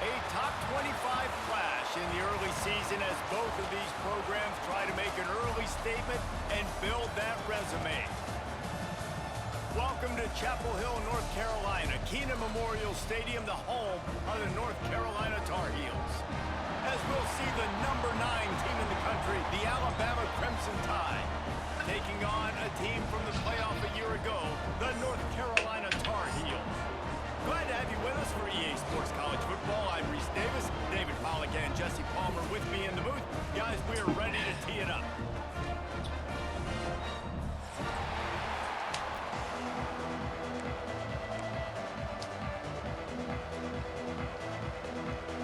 A top 25 flash in the early season as both of these programs try to make an early statement and build that resume. Welcome to Chapel Hill, North Carolina, Keenan Memorial Stadium, the home of the North Carolina Tar Heels. As we'll see the number 9 team in the country, the Alabama Crimson Tide, taking on a team from the playoff a year ago, the North Carolina Tar Heels. Glad to have you with us for EA Sports College Football. I'm Reese Davis, David Pollack and Jesse Palmer with me in the booth. Guys, we are ready to tee it up.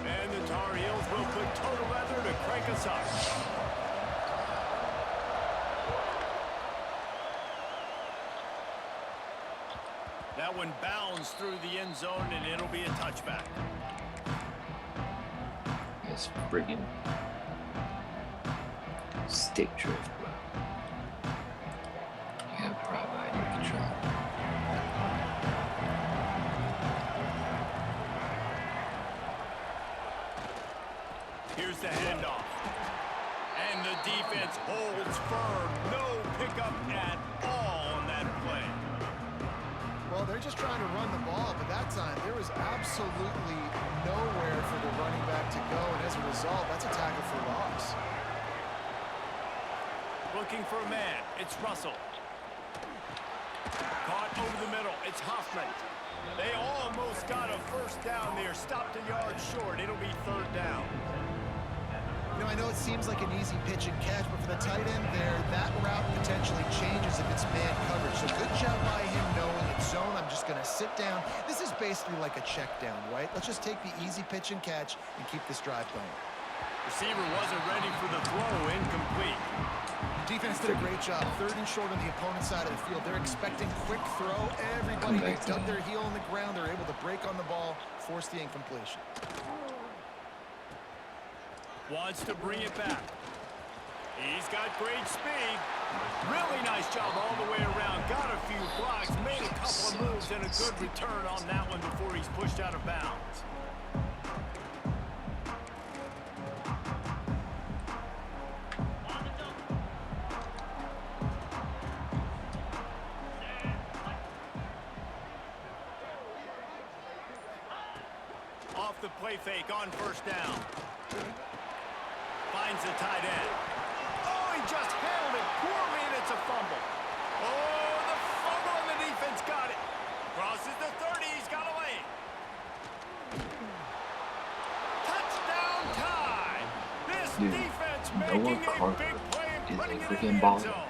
And the Tar Heels will put total leather to crank us up. That one bounds through the end zone, and it'll be a touchback. It's friggin' stick drift, bro. You have to ride by your control. Here's the handoff. And the defense holds firm. No pickup at all on that play. Well, they're just trying to run the ball, but that time there was absolutely nowhere for the running back to go, and as a result, that's a tackle for loss. Looking for a man. It's Russell. Caught over the middle. It's Hoffman. They almost got a first down there. Stopped a yard short. It'll be third down. You know, I know it seems like an easy pitch and catch, but for the tight end there, that route potentially changes if it's man coverage. So good job by him knowing it's zone. I'm just going to sit down. This is basically like a check down, right? Let's just take the easy pitch and catch and keep this drive going. Receiver wasn't ready for the throw. Incomplete. Defense did a great job. Third and short on the opponent's side of the field. They're expecting quick throw. Everybody, they dug their heel on the ground. They're able to break on the ball, force the incompletion. Wants to bring it back. He's got great speed. Really nice job all the way around. Got a few blocks, made a couple of moves, and a good return on that one before he's pushed out of bounds. Off the play fake on first down. Finds the tight end. Oh, he just handled it poorly, and it's a fumble. Oh, the fumble, and the defense got it. Crosses the 30. He's got away. Touchdown time. This defense making a big play and putting it in the end zone.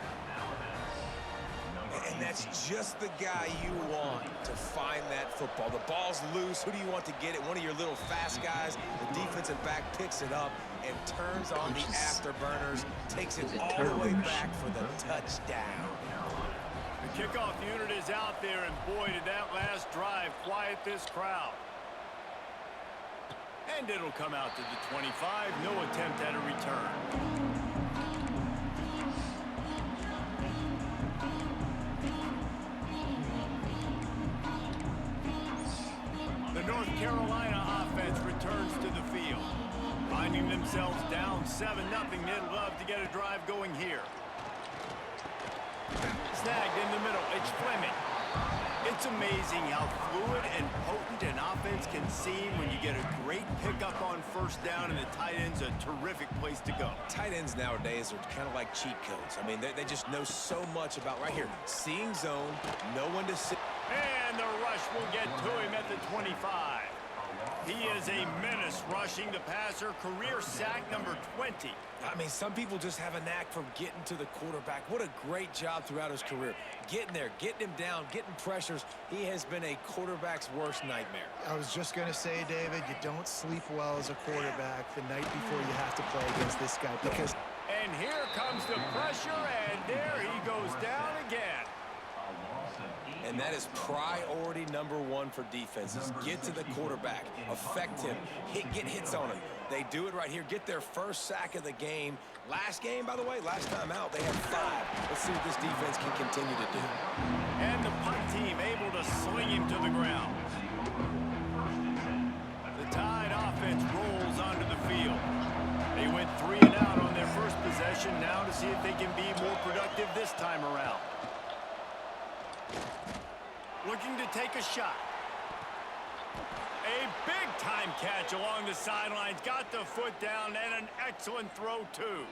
And that's just the guy you want to find that football. The ball's loose. Who do you want to get it? One of your little fast guys. The defensive back picks it up and turns on the afterburners, takes it all the way back for the touchdown. The kickoff unit is out there, and boy, did that last drive quiet this crowd. And it'll come out to the 25. No attempt at a return. The North Carolina offense returns to the field. Finding themselves down 7-0, they'd love to get a drive going here. Snagged in the middle, it's Fleming. It's amazing how fluid and potent an offense can seem when you get a great pickup on first down, and the tight end's a terrific place to go. Tight ends nowadays are kind of like cheat codes. I mean, they just know so much about, right here, seeing zone, know when to sit. And the rush will get to him at the 25. He is a menace rushing the passer. Career sack number 20. I mean, some people just have a knack for getting to the quarterback. What a great job throughout his career. Getting there, getting him down, getting pressures. He has been a quarterback's worst nightmare. I was just going to say, David, you don't sleep well as a quarterback the night before you have to play against this guy. Because. And here comes the pressure, and there he goes down again. And that is priority number one for defenses. Get to the quarterback, affect him, get hits on him. They do it right here. Get their first sack of the game. Last game, by the way, last time out, they had 5. Let's see what this defense can continue to do. And the punt team able to sling him to the ground. The Tide offense possession now to see if they can be more productive this time around. Looking to take a shot. A big-time catch along the sidelines. Got the foot down and an excellent throw, too.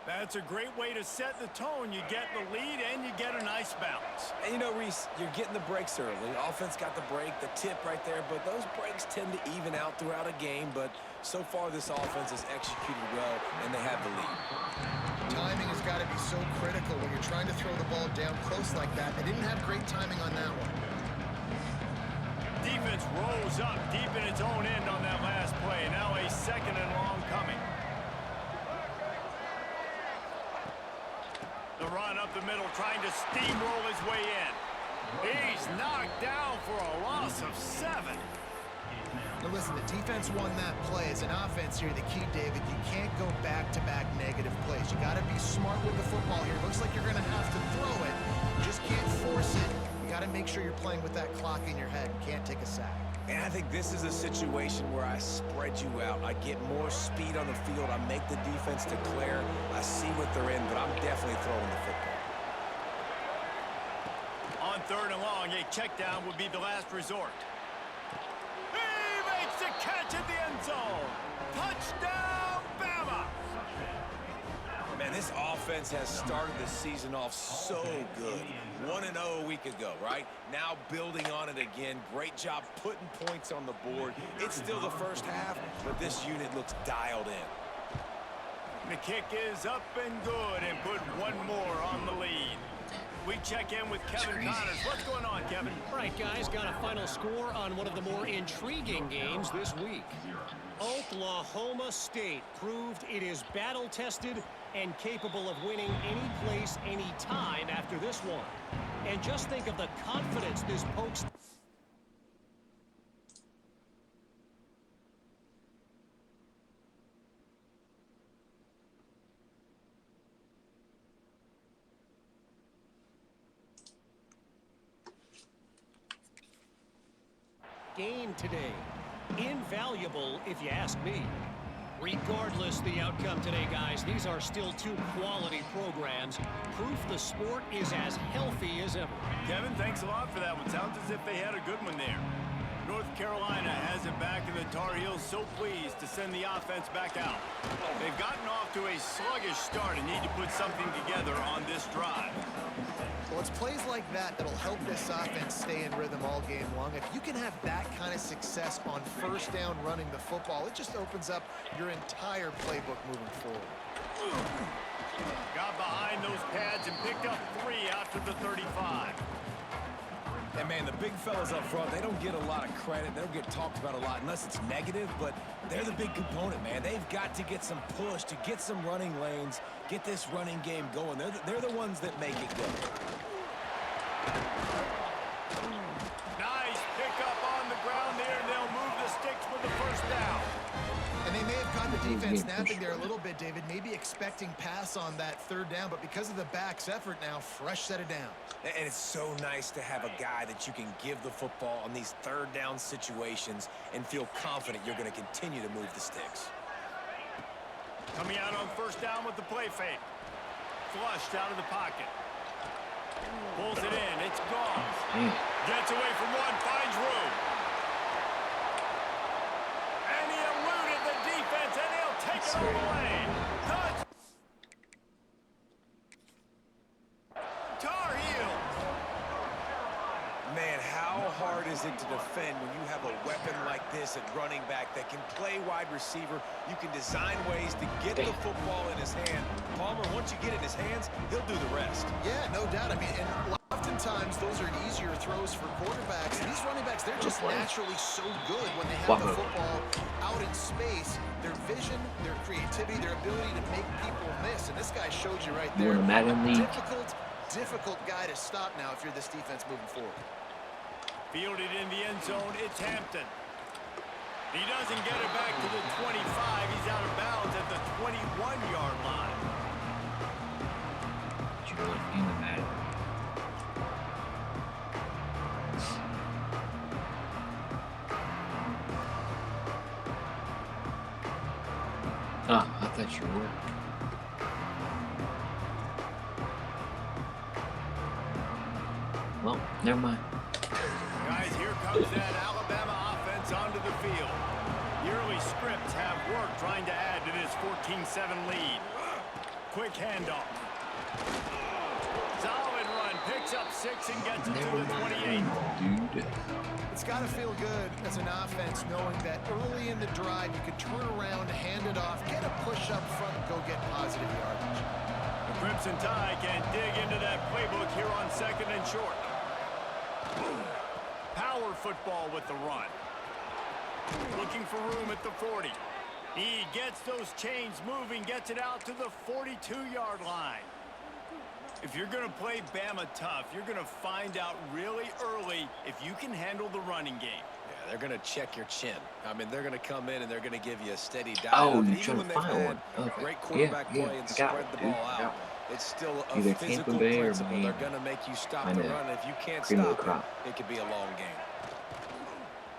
That's a great way to set the tone. You get the lead and you get a nice bounce. And you know, Reese, you're getting the breaks early. Offense got the break, the tip right there, but those breaks tend to even out throughout a game. But so far, this offense has executed well, and they have the lead. Timing has got to be so critical when you're trying to throw the ball down close like that. They didn't have great timing on that one. Defense rose up deep in its own end on that last play. Now a second and long coming. The run up the middle, trying to steamroll his way in. He's knocked down for a loss of 7. Now listen, the defense won that play. As an offense here, the key, David, you can't go back-to-back negative plays. You got to be smart with the football here. Looks like you're going to have to throw it. You just can't force it. You got to make sure you're playing with that clock in your head. You can't take a sack. And I think this is a situation where I spread you out. I get more speed on the field. I make the defense declare. I see what they're in, but I'm definitely throwing the football. On 3rd and long, a check down would be the last resort. He makes the catch at the end zone. Touchdown, Bama! Man, this offense has started the season off so good. 1-0 a week ago, right? Now building on it again. Great job putting points on the board. It's still the first half, but this unit looks dialed in. The kick is up and good, and put one more on the lead. We check in with Kevin Connors. What's going on, Kevin? All right, guys, got a final score on one of the more intriguing games this week. Oklahoma State proved it is battle-tested and capable of winning any place, any time after this one. And just think of the confidence this pokes. Game today. Invaluable, if you ask me. Regardless the outcome today, guys, these are still two quality programs. Proof the sport is as healthy as ever. Kevin, thanks a lot for that one. Sounds as if they had a good one there. North Carolina has it back, and the Tar Heels so pleased to send the offense back out. They've gotten off to a sluggish start and need to put something together on this drive. Well, it's plays like that that'll help this offense stay in rhythm all game long. If you can have that kind of success on 1st down running the football, it just opens up your entire playbook moving forward. Got behind those pads and picked up 3 out to the 35. And, man, the big fellas up front, they don't get a lot of credit. They don't get talked about a lot unless it's negative, but they're the big component, man. They've got to get some push, to get some running lanes, get this running game going. They're the ones that make it go. Nice pickup on the ground there, and they'll move the sticks with the 1st down. And they may have caught the defense napping there a little bit, David, maybe expecting pass on that 3rd down, but because of the back's effort now, fresh set it down. And it's so nice to have a guy that you can give the football on these 3rd down situations and feel confident you're going to continue to move the sticks. Coming out on 1st down with the play fake. Flushed out of the pocket. Pulls it in. It's gone. Gets away from one. Finds room. And he eluded the defense, and he'll take it all away. Touch. Tar Heels. Man, how hard is it to defend when you have a weapon like this at running back that can play wide receiver? You can design ways to get the football in his hand. Palmer, once you get it in his hands, he'll do the rest. Yeah, no doubt. I mean, and oftentimes those are easier throws for quarterbacks. And these running backs, they're just naturally so good when they have the football out in space. Their vision, their creativity, their ability to make people miss. And this guy showed you right there. Difficult guy to stop now if you're this defense moving forward. Fielded in the end zone, it's Hampton. He doesn't get it back to the 25. He's out of bounds at the 21-yard line. Did you really mean the matter? Oh, I thought you were. Never mind. Guys, here comes that Alabama offense onto the field. The early scripts have worked trying to add to this 14-7 lead. Quick handoff. Solid run. Picks up 6 and gets it to the 28. Dude. It's got to feel good as an offense knowing that early in the drive you can turn around, hand it off, get a push up front, and go get positive yardage. The Crimson Tide can dig into that playbook here on 2nd and short. Power football with the run. Looking for room at the 40. He gets those chains moving, gets it out to the 42-yard line. If you're going to play Bama tough, you're going to find out really early if you can handle the running game. Yeah, they're going to check your chin. I mean, they're going to come in and they're going to give you a steady dive. Oh, you're even trying when to they've find had one. Okay. great quarterback play and spread the ball Yeah. out, it's still a Either physical Tampa Bay or principle. They're Miami. going to make you stop I the know. run. If you can't Cream of the stop crop. it could be a long game.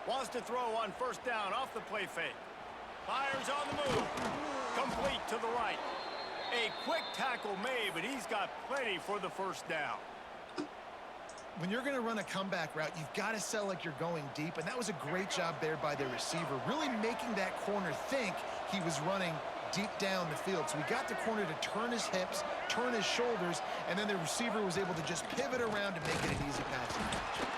Wants to throw on 1st down off the play fake. Fires on the move. Complete to the right. A quick tackle made, but he's got plenty for the 1st down. When you're going to run a comeback route, you've got to sell like you're going deep, and that was a great job there by the receiver, really making that corner think he was running deep down the field. So we got the corner to turn his hips, turn his shoulders, and then the receiver was able to just pivot around and make it an easy passing catch.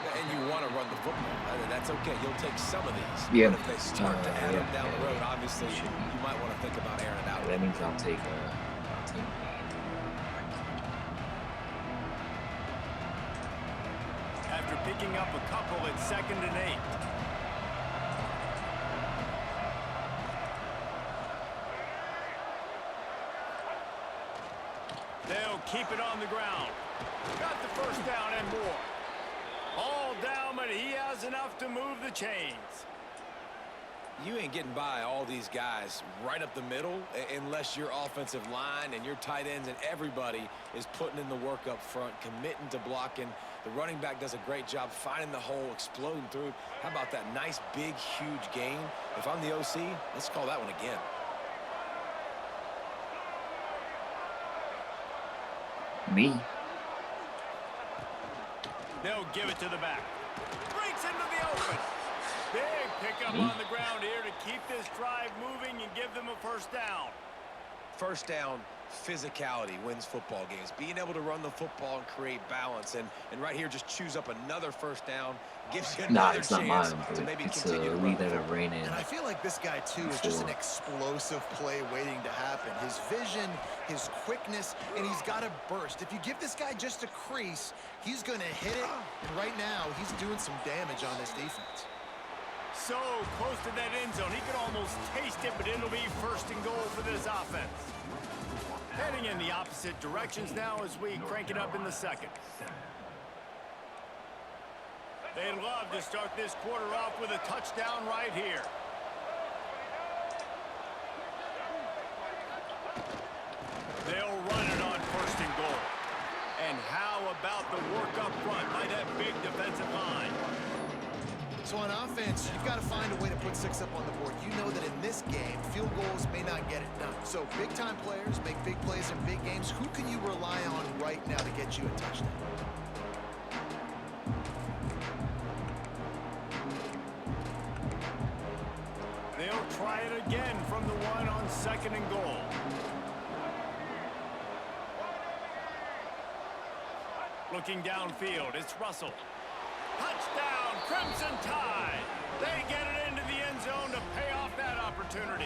And you want to run the football. I mean, that's okay. You'll take some of these. Yeah. But if they start to add them down the road, obviously you might want to think about airing it out. That means I'll take After picking up a couple at 2nd and 8. They'll keep it on the ground. Got the 1st down and more. All down, but he has enough to move the chains. You ain't getting by all these guys right up the middle unless your offensive line and your tight ends and everybody is putting in the work up front, committing to blocking. The running back does a great job finding the hole, exploding through it. How about that nice, big, huge gain? If I'm the OC, let's call that one again. Me. They'll give it to the back. Breaks into the open. Big pickup on the ground here to keep this drive moving and give them a 1st down. 1st down, physicality wins football games. Being able to run the football and create balance. And right here, just choose up another 1st down. Gives you another It's not chance mine. to maybe It's continue a to run lead the that I football. ran in. And I feel like this guy, too, is just an explosive play waiting to happen. His vision, his quickness, and he's got a burst. If you give this guy just a crease, he's going to hit it. And right now, he's doing some damage on this defense. So close to that end zone, he could almost taste it, but it'll be 1st and goal for this offense. Heading in the opposite directions now as we crank it up in the 2nd. They'd love to start this quarter off with a touchdown right here. They'll run it on 1st and goal. And how about the work up front by that big defensive line? So on offense, you've got to find a way to put 6 up on the board. You know that in this game, field goals may not get it done. So big-time players make big plays in big games. Who can you rely on right now to get you a touchdown? They'll try it again from the 1 on 2nd and goal. Looking downfield, it's Russell. Touchdown, Crimson Tide. They get it into the end zone to pay off that opportunity.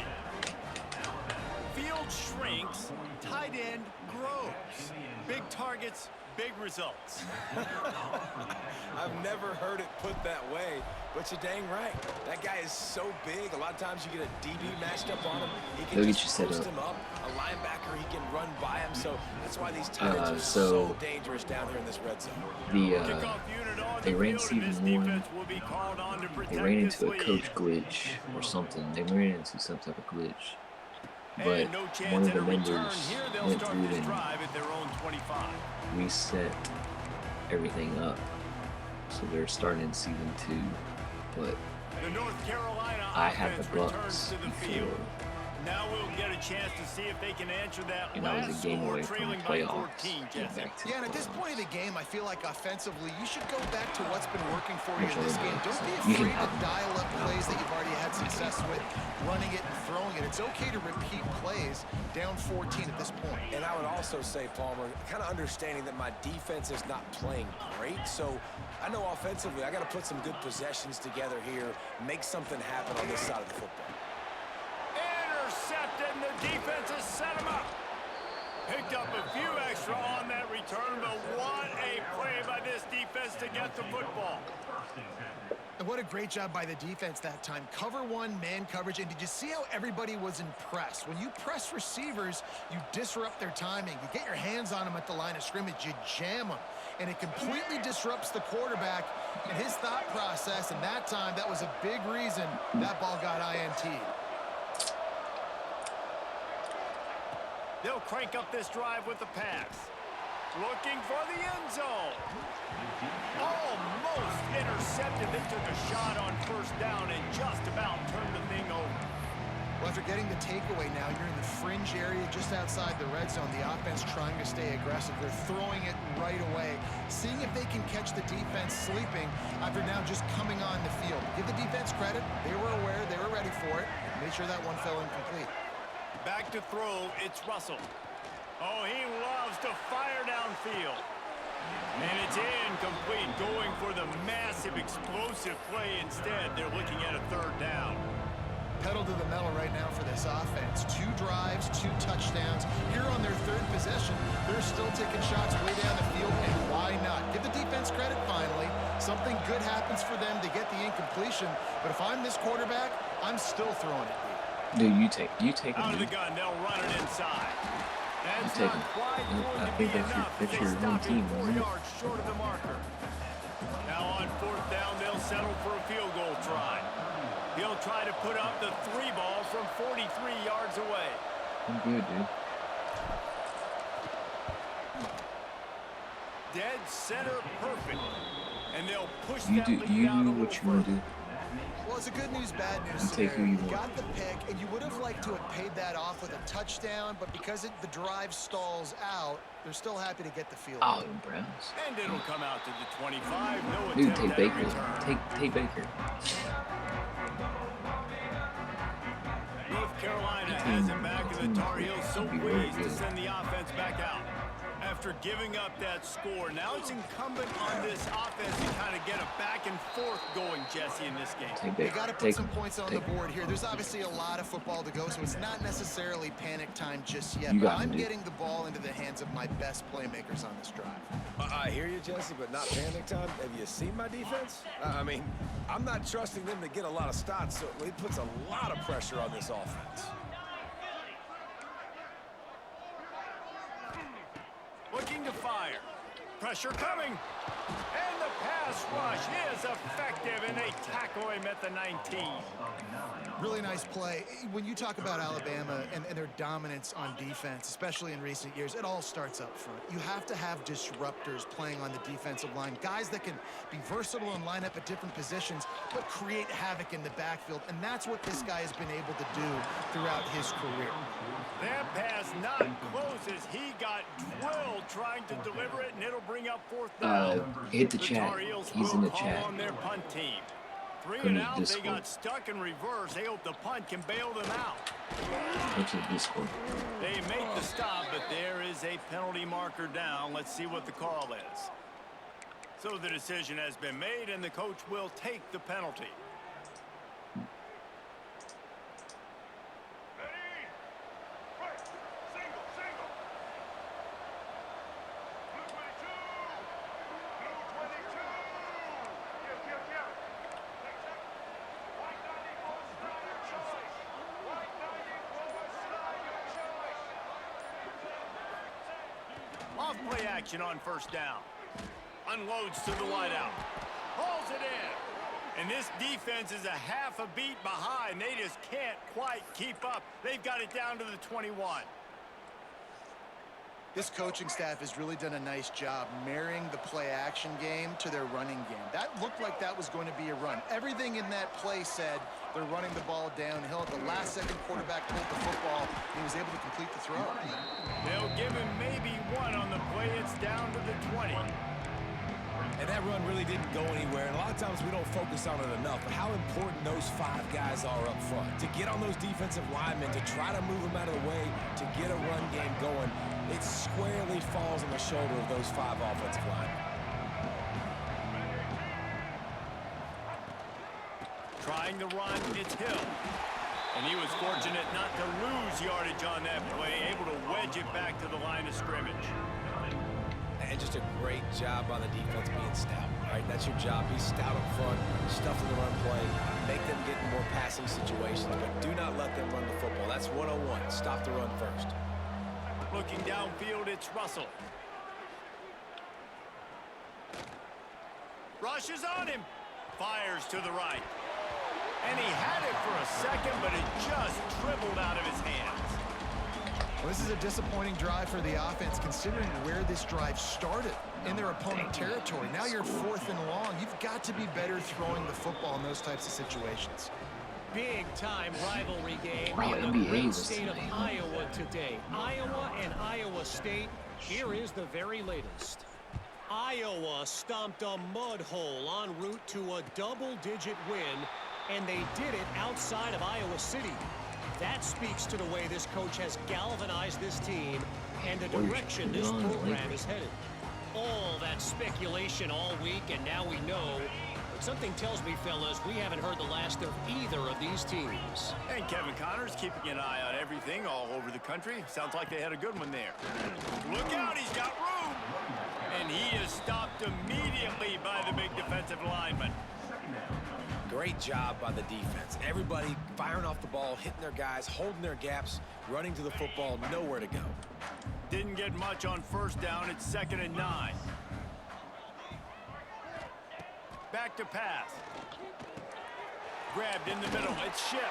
Field shrinks, tight end grows. Big targets, big results. I've never heard it put that way, but you're dang right. That guy is so big. A lot of times you get a DB matched up on him. He can They'll just get you set post up. him up. A linebacker, he can run by him. So that's why these tight ends are so so dangerous down here in this red zone. Kickoff unit on they the ran field, and this season 1. defense will be called on to They protect ran this into a lead. coach glitch or something. They ran into some type of glitch. But And no chance one of at the a return members here. They'll went start through this and drive at their own 25. reset everything up. So they're starting season 2. But The North Carolina I had offense the returns Bucks to the before field. Now we'll get a chance to see if they can answer that And I was last a game score away from trailing the by playoffs. 14, Get Jesse. back to Yeah, and at this playoffs. point of the game, I feel like offensively, you should go back to what's been working for you Which in this other game. games? Don't be You can afraid to have them. dial up plays that you've already had success with, running it and throwing it. It's okay to repeat plays down 14 at this point. And I would also say, Palmer, kind of understanding that my defense is not playing great. So I know offensively I got to put some good possessions together here, make something happen on this side of the football. Intercepted, and the defense has set him up. Picked up a few extra on that return, but what a play by this defense to get the football. And what a great job by the defense that time. Cover one, man coverage, and did you see how everybody was impressed? When you press receivers, you disrupt their timing. You get your hands on them at the line of scrimmage, you jam them, and it completely disrupts the quarterback and his thought process, and that time, that was a big reason that ball got INT'd. They'll crank up this drive with the pass. Looking for the end zone. Almost intercepted. They took a shot on first down and just about turned the thing over. Well, after getting the takeaway now, you're in the fringe area just outside the red zone. The offense trying to stay aggressive. They're throwing it right away, seeing if they can catch the defense sleeping after now just coming on the field. Give the defense credit. They were aware. They were ready for it. Made sure that one fell incomplete. Back to throw, it's Russell. Oh, he loves to fire downfield. And it's incomplete, going for the massive explosive play instead. They're looking at a third down. Pedal to the metal right now for this offense. 2 drives, 2 touchdowns. Here on their third possession, they're still taking shots way down the field, and why not? Give the defense credit finally. Something good happens for them to get the incompletion, but if I'm this quarterback, I'm still throwing it. Dude, you take Out of the him. gun, they'll run it inside. That's take not him. quite Yeah, going I to think be that's enough. your They home stop team, it 4 isn't it? yards short of the marker. Now on fourth down, they'll settle for a field goal try. He'll try to put up the 3 ball from 43 yards away. I'm good, dude. Dead center perfect. And they'll push You that do lead out a little what you want to further. do. Well, it's a good news, bad news You take who scenario. you You want. got the pick, and you would have liked to have paid that off with a touchdown, but because the drive stalls out, they're still happy to get the field. Oh, the Browns. And it'll come out to the 25. No Dude, attempt take at a Baker. return. Take Baker. North Carolina The has team- it back, the and the team Tar Heels so could be very pleased to good. send the offense back out. After giving up that score, now it's incumbent on this offense to kind of get a back and forth going, Jesse, in this game. Take They Baker. got to put Take some him. points on Take the him. board here. There's obviously a lot of football to go, so it's not necessarily panic time just yet. You But got him, I'm dude. getting the ball into the hands of my best playmakers on this drive. I hear you, Jesse, but not panic time. Have you seen my defense? I mean, I'm not trusting them to get a lot of stops, so it puts a lot of pressure on this offense. Looking to fire. Pressure coming. And the pass rush is effective, and they tackle him at the 19. Really nice play. When you talk about Alabama and their dominance on defense, especially in recent years, it all starts up front. You have to have disruptors playing on the defensive line, guys that can be versatile and line up at different positions, but create havoc in the backfield, and that's what this guy has been able to do throughout his career. That pass not close as he got drilled trying to deliver it, and it'll bring up fourth down. Hit the The chat. Tar Heels He's will in the call chat. on their punt team. 3 Go to and the out, they Discord. got stuck in reverse. They hope the punt can bail them out. Go to the Discord. They make the stop, but there is a penalty marker down. Let's see what the call is. So the decision has been made, and the coach will take the penalty. Off play action on first down. Unloads to the wideout. Hauls it in. And this defense is a half a beat behind. They just can't quite keep up. They've got it down to the 21. This coaching staff has really done a nice job marrying the play-action game to their running game. That looked like that was going to be a run. Everything in that play said, They're running the ball downhill. At the last second, quarterback pulled the football. He was able to complete the throw. They'll give him maybe one on the play. It's down to the 20. And that run really didn't go anywhere. And a lot of times we don't focus on it enough, but how important those 5 guys are up front. To get on those defensive linemen, to try to move them out of the way, to get a run game going, it squarely falls on the shoulder of those 5 offensive linemen. Trying to run, it's Hill. And he was fortunate not to lose yardage on that play, able to wedge it back to the line of scrimmage. And just a great job by the defense being stout, right? That's your job. Be stout up front, stuff in the run play, make them get in more passing situations, but do not let them run the football. That's 101. Stop the run first. Looking downfield, it's Russell. Rushes on him. Fires to the right. And he had it for a second, but it just dribbled out of his hands. Well, this is a disappointing drive for the offense, considering where this drive started, in their opponent territory. Now you're 4th and long. You've got to be better throwing the football in those types of situations. Big-time rivalry game Wow, in the NBA great was state of today. Iowa today. Iowa and Iowa State. Here is the very latest. Iowa stomped a mud hole en route to a double-digit win, and they did it outside of Iowa City. That speaks to the way this coach has galvanized this team and the direction this program is headed. All that speculation all week, and now we know. But something tells me, fellas, we haven't heard the last of either of these teams. And Kevin Connors keeping an eye on everything all over the country. Sounds like they had a good one there. Look out, he's got room. And he is stopped immediately by the big defensive lineman. Great job by the defense. Everybody firing off the ball, hitting their guys, holding their gaps, running to the football, nowhere to go. Didn't get much on first down. It's 2nd and 9. Back to pass. Grabbed in the middle. It's Ship.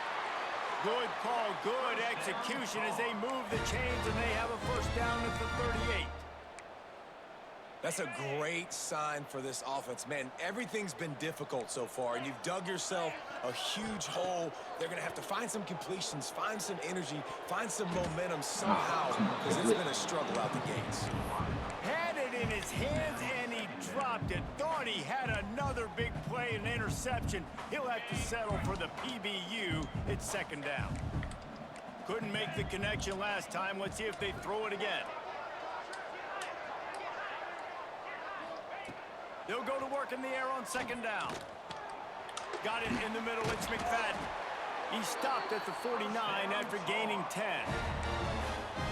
Good call, good execution as they move the chains, and they have a first down at the 38. That's a great sign for this offense. Man, everything's been difficult so far, and you've dug yourself a huge hole. They're going to have to find some completions, find some energy, find some momentum somehow, because it's been a struggle out the gates. Had it in his hands, and he dropped it. Thought he had another big play, an interception. He'll have to settle for the PBU. It's 2nd down. Couldn't make the connection last time. Let's see if they throw it again. They'll go to work in the air on 2nd down. Got it in the middle. It's McFadden. He stopped at the 49 after gaining 10.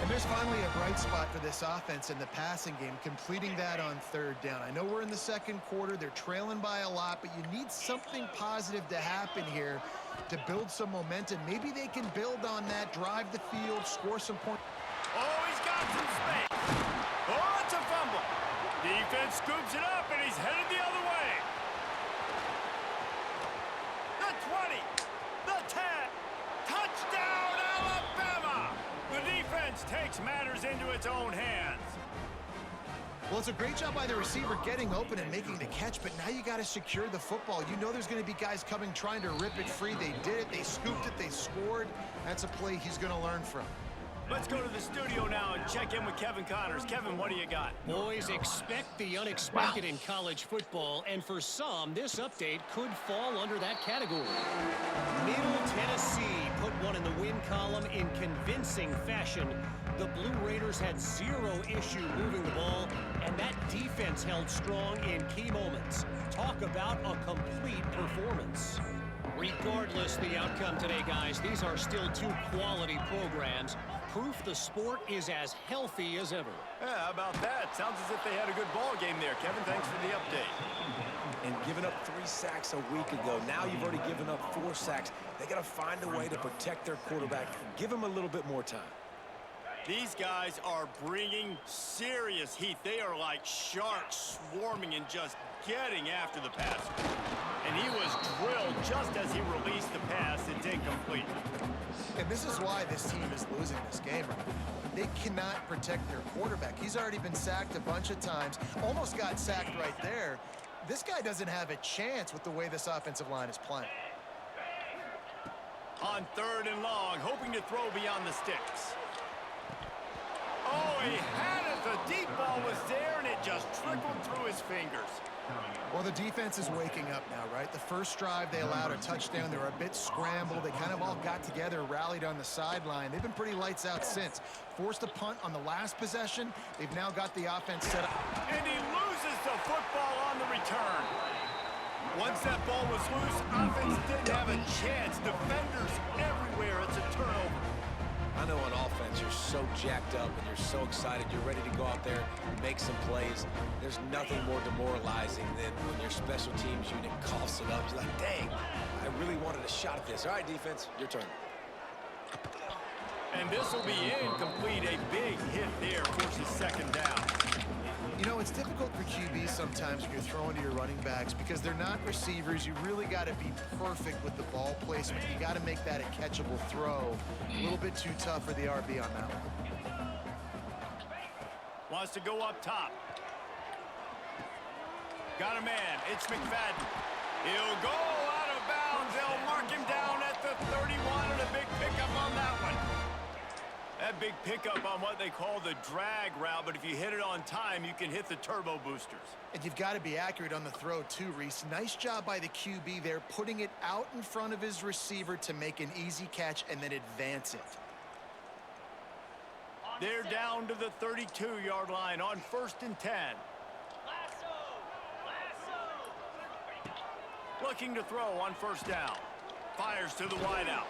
And there's finally a bright spot for this offense in the passing game, completing that on 3rd down. I know we're in the 2nd quarter. They're trailing by a lot, but you need something positive to happen here to build some momentum. Maybe they can build on that, drive the field, score some points. Oh, he's got some space. Oh, it's a fumble. Defense scoops it up, and he's headed the other way. The 20, the 10, touchdown, Alabama! The defense takes matters into its own hands. Well, it's a great job by the receiver getting open and making the catch, but now you got to secure the football. You know there's going to be guys coming trying to rip it free. They did it. They scooped it. They scored. That's a play he's going to learn from. Let's go to the studio now and check in with Kevin Connors. Kevin, what do you got? Boys, expect the unexpected in college football, and for some, this update could fall under that category. Middle Tennessee put one in the win column in convincing fashion. The Blue Raiders had zero issue moving the ball, and that defense held strong in key moments. Talk about a complete performance. Regardless the outcome today, guys, these are still 2 quality programs. Proof the sport is as healthy as ever. Yeah, how about that? Sounds as if they had a good ball game there. Kevin, thanks for the update. And giving up 3 sacks a week ago. Now you've already given up 4 sacks. They got to find a way to protect their quarterback. Give him a little bit more time. These guys are bringing serious heat. They are like sharks swarming and just getting after the passer. And he was drilled just as he released the pass. It's incomplete. And this is why this team is losing this game. They cannot protect their quarterback. He's already been sacked a bunch of times. Almost got sacked right there. This guy doesn't have a chance with the way this offensive line is playing. On 3rd and long, hoping to throw beyond the sticks. Oh, he had it. The deep ball was there, and it just trickled through his fingers. Well, the defense is waking up now, right? The first drive, they allowed a touchdown. They were a bit scrambled. They kind of all got together, rallied on the sideline. They've been pretty lights out since. Forced a punt on the last possession. They've now got the offense set up. And he loses the football on the return. Once that ball was loose, offense didn't have a chance. Defenders everywhere. It's a turnover. I know on offense you're so jacked up and you're so excited. You're ready to go out there and make some plays. There's nothing more demoralizing than when your special teams unit coughs it up. You're like, dang, I really wanted a shot at this. All right, defense, your turn. And this will be incomplete. A big hit there forces 2nd down. You know, it's difficult for QBs sometimes when you're throwing to your running backs because they're not receivers. You really got to be perfect with the ball placement. You got to make that a catchable throw. A little bit too tough for the RB on that one. Wants to go up top. Got a man. It's McFadden. He'll go out of bounds. They'll mark him down at the 31, and a big pickup on that one. That big pickup on what they call the drag route, but if you hit it on time, you can hit the turbo boosters. And you've got to be accurate on the throw too, Reese. Nice job by the QB there, putting it out in front of his receiver to make an easy catch and then advance it. They're down to the 32-yard line on 1st and 10. Looking to throw on 1st down. Fires to the wideout.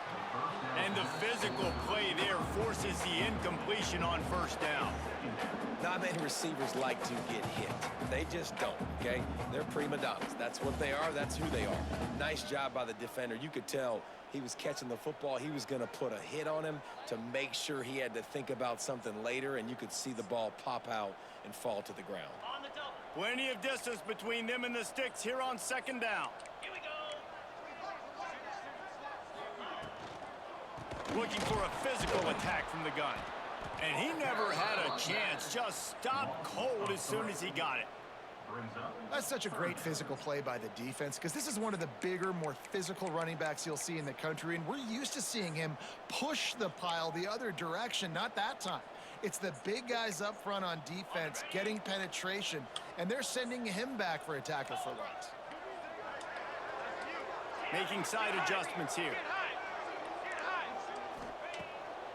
And the physical play there forces the incompletion on 1st down. Not many receivers like to get hit. They just don't, okay? They're prima donnas. That's what they are. That's who they are. Nice job by the defender. You could tell he was catching the football. He was going to put a hit on him to make sure he had to think about something later, and you could see the ball pop out and fall to the ground. Plenty of distance between them and the sticks here on 2nd down. Looking for a physical attack from the gun. And he never had a chance. Just stopped cold as soon as he got it. That's such a great physical play by the defense because this is one of the bigger, more physical running backs you'll see in the country, and we're used to seeing him push the pile the other direction. Not that time. It's the big guys up front on defense getting penetration, and they're sending him back for a tackle for loss. Making side adjustments here.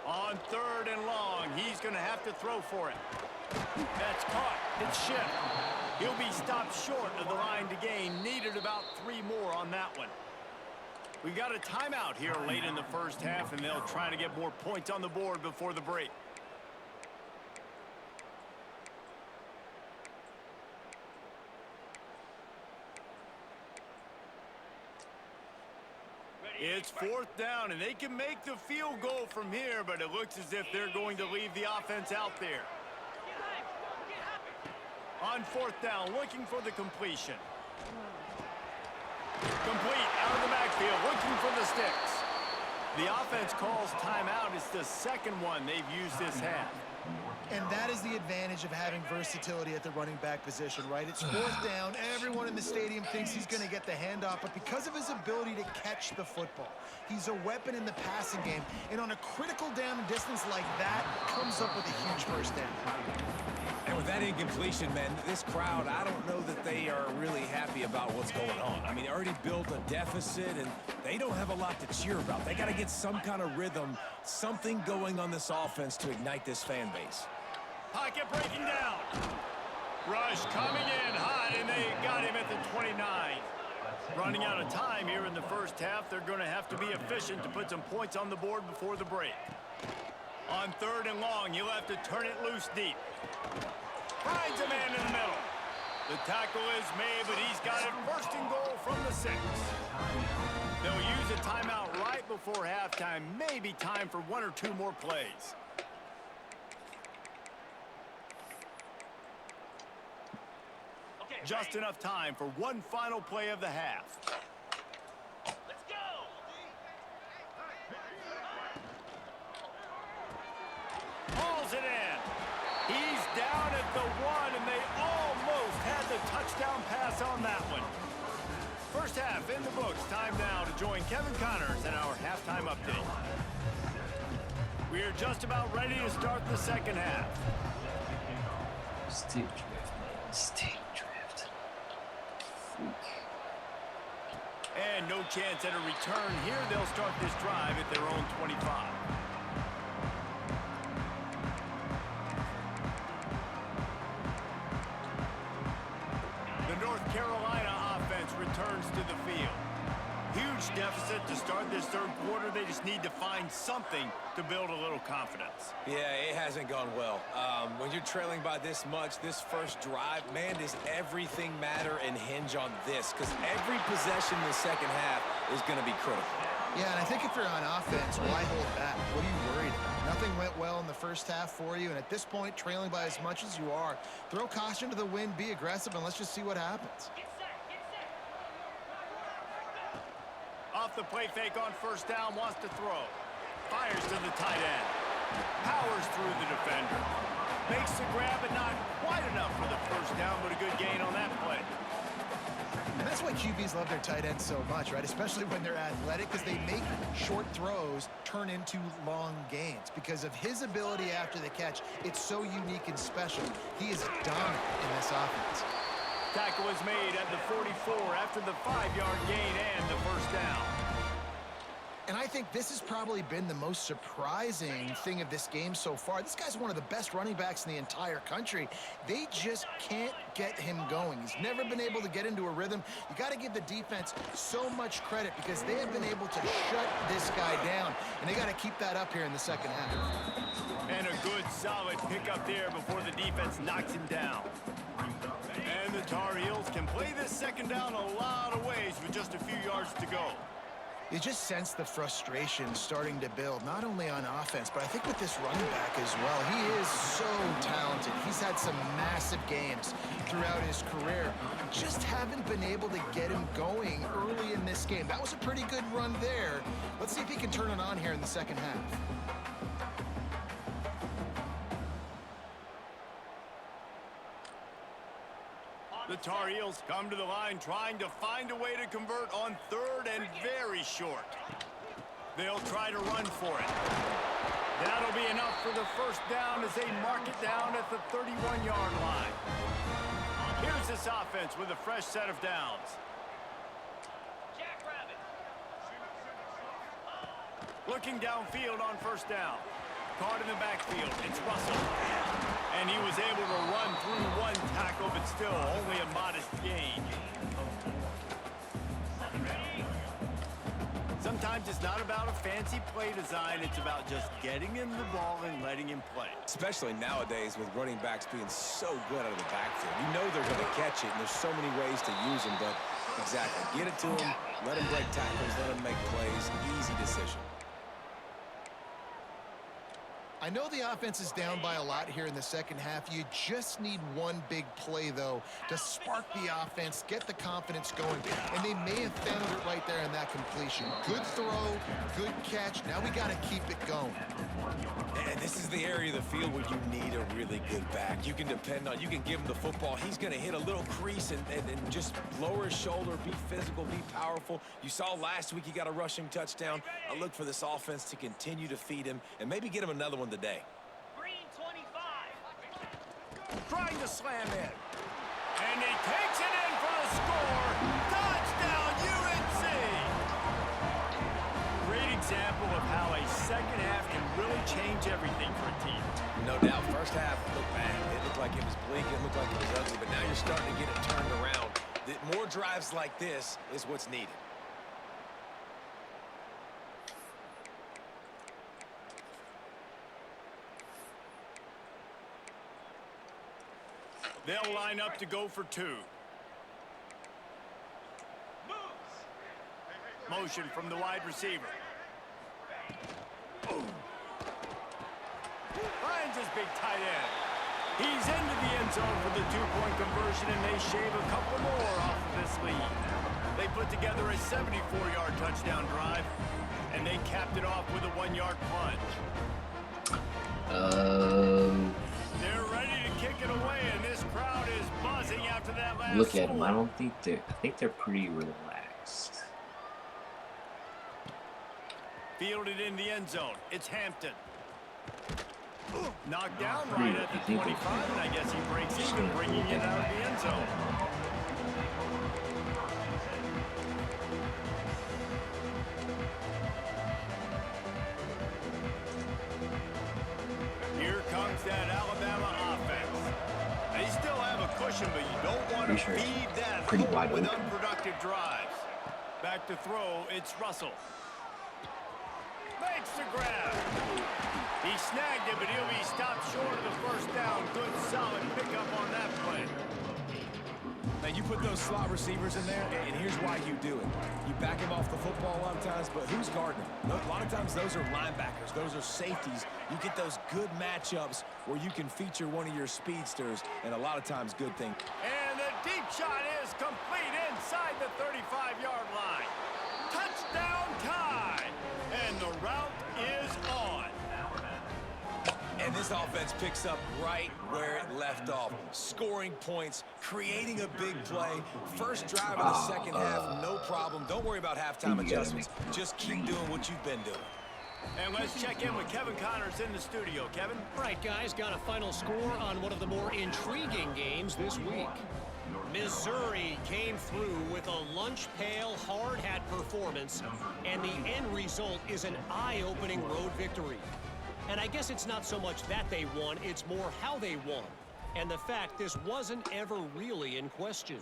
On 3rd and long, he's going to have to throw for it. That's caught. It's shipped. He'll be stopped short of the line to gain. Needed about 3 more on that one. We got a timeout here late in the 1st half, and they'll try to get more points on the board before the break. It's 4th down, and they can make the field goal from here, but it looks as if they're going to leave the offense out there. On 4th down, looking for the completion. Complete out of the backfield, looking for the sticks. The offense calls timeout. It's the 2nd one they've used this half. And that is the advantage of having versatility at the running back position, right? It's 4th down. Everyone in the stadium thinks he's going to get the handoff, but because of his ability to catch the football, he's a weapon in the passing game. And on a critical down distance like that, comes up with a huge 1st down. And with that incompletion, man, this crowd, I don't know that they are really happy about what's going on. I mean, they already built a deficit, and they don't have a lot to cheer about. They got to get some kind of rhythm, something going on this offense to ignite this fan base. Pocket breaking down. Rush coming in hot, and they got him at the 29. Running out of time here in the 1st half. They're going to have to be efficient to put some points on the board before the break. On 3rd and long, you'll have to turn it loose deep. Finds a man in the middle. The tackle is made, but he's got it 1st and goal from the 6. They'll use a timeout right before halftime. Maybe time for 1 or 2 more plays. Just enough time for one final play of the half. Let's go! Hauls it in. He's down at the 1, and they almost had the touchdown pass on that one. 1st half in the books. Time now to join Kevin Connors in our halftime update. We are just about ready to start the second half. State draft, man. State draft. Freak. And no chance at a return here. They'll start this drive at their own 25. The North Carolina offense returns to the field. Huge deficit to start this third quarter. They just need to find something to build a little confidence. Yeah, it hasn't gone well. When you're trailing by this much, this first drive, man, does everything matter and hinge on this? Because every possession in the second half is going to be critical. Yeah, and I think if you're on offense, why hold back? What are you worried about? Nothing went well in the first half for you, and at this point, trailing by as much as you are, throw caution to the wind, be aggressive, and let's just see what happens. Off the play fake on first down, wants to throw. Fires to the tight end. Powers through the defender. Makes the grab, but not quite enough for the first down, but a good gain on that play. And that's why QBs love their tight ends so much, right? Especially when they're athletic, because they make short throws turn into long gains. Because of his ability after the catch, it's so unique and special. He is dominant in this offense. Tackle was made at the 44 after the 5-yard gain and the first down. And I think this has probably been the most surprising thing of this game so far. This guy's one of the best running backs in the entire country. They just can't get him going. He's never been able to get into a rhythm. You got to give the defense so much credit because they have been able to shut this guy down. And they got to keep that up here in the second half. And a good, solid pickup there before the defense knocks him down. And the Tar Heels can play this second down a lot of ways with just a few yards to go. You just sense the frustration starting to build, not only on offense, but I think with this running back as well. He is so talented. He's had some massive games throughout his career. Just haven't been able to get him going early in this game. That was a pretty good run there. Let's see if he can turn it on here in the second half. The Tar Heels come to the line trying to find a way to convert on third and very short. They'll try to run for it. That'll be enough for the first down as they mark it down at the 31-yard line. Here's this offense with a fresh set of downs. Looking downfield on first down. Caught in the backfield. It's Russell. And he was able to run through one tackle, but still only a modest gain. Sometimes it's not about a fancy play design. It's about just getting him the ball and letting him play. Especially nowadays with running backs being so good out of the backfield. You know they're going to catch it, and there's so many ways to use them, but exactly. Get it to him, let him break tackles, let him make plays. Easy decision. I know the offense is down by a lot here in the second half. You just need one big play, though, to spark the offense, get the confidence going. And they may have found it right there in that completion. Good throw, good catch. Now we got to keep it going. And this is the area of the field where you need a really good back. You can depend on, you can give him the football. He's going to hit a little crease and just lower his shoulder, be physical, be powerful. You saw last week he got a rushing touchdown. I look for this offense to continue to feed him and maybe get him another one today. Green 25. Trying to slam in. And he takes it in for the score. Touchdown, UNC! Great example of how a second half can really change everything for a team. No doubt. First half looked bad. It looked like it was bleak. It looked like it was ugly. But now you're starting to get it turned around. More drives like this is what's needed. They'll line up to go for two. Motion from the wide receiver. Finds his big tight end. He's into the end zone for the two-point conversion, and they shave a couple more off of this lead. They put together a 74-yard touchdown drive, and they capped it off with a 1-yard plunge. They're ready to kick it away, and this crowd is buzzing after that last Look at score. them. I think they're pretty relaxed. Fielded in the end zone. It's Hampton. Knocked down right at the 25, and I guess he breaks even, bringing it out of the end zone. Here comes that Alabama offense. They still have a cushion, but you don't want to feed that hope with unproductive drives. Back to throw, it's Russell. Makes the grab. He snagged it, but he'll be stopped short of the first down. Good, solid pickup on that play. Now, you put those slot receivers in there, and here's why you do it. You back him off the football a lot of times, but who's guarding him? A lot of times those are linebackers. Those are safeties. You get those good matchups where you can feature one of your speedsters, and a lot of times good thing. And the deep shot is complete inside the 35-yard line. Touchdown time. And the route is on. And this offense picks up right where it left off. Scoring points, creating a big play. First drive of the second half, no problem. Don't worry about halftime adjustments. Just keep doing what you've been doing. And let's check in with Kevin Connors in the studio. Kevin? All right, guys, got a final score on one of the more intriguing games this week. Missouri came through with a lunch pail hard hat performance, and the end result is an eye-opening road victory. And I guess it's not so much that they won, it's more how they won. And the fact this wasn't ever really in question.